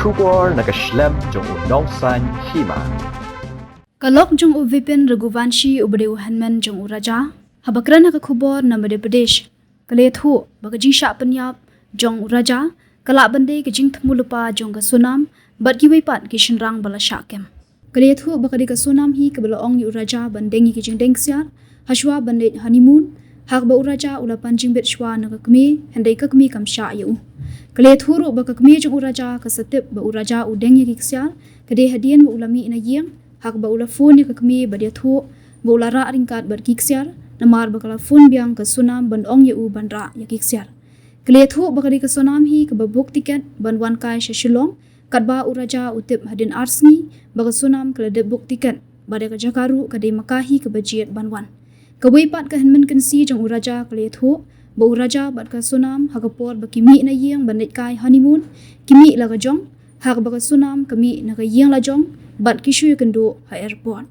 Shubor nakaslem jong unongsan Hima. Kalok jong uvipin Raghuvanshi ubade uhanman jong uraja. Habakran nakakubor na Madhya Pradesh. Kalethu bagajing Shah Panyab jong uraja. Kalak bande kajing thamulupa jong ka Sonam. Bat giwaipat kishin rang bala Shakem. Kalethu bakadi ka Sonam hi kabalaong yu uraja bandengi ki Jingdeng Ksiar. Hashwa bande honeymoon. Hak ba uraja ula panjing bet shwa na Kmie handai Kmie kam Shah yu. Kalethu ru ba Kmie jong uraja kasatip ba uraja udengi ki Ksiar. Kade hadian ba ulami ina yeng. Hak ba ula phone ni Kmie ba dia thu ba ula ra ringkat ba ki Ksiar. Namar bakala phone biang ka Sonam bandong yu bandra ya ki Ksiar. Kalethu bakadi ka Sonam hi ka babuk tiket banwan kai shashulong. Kadba uraja utip hadin arsni baga Sonam kala de buk tiket bade ka Jakaru kade makahi ka bajiat banwan. Kawaipat ka henman kansi jong uraja Kalethu ba uraja bat ka Sonam hagapor ba Kmie na yeng bandit kai honeymoon Kmie la ka jong hak ba ka Sonam Kmie na ka yeng la jong bat kishu kendo ha airport.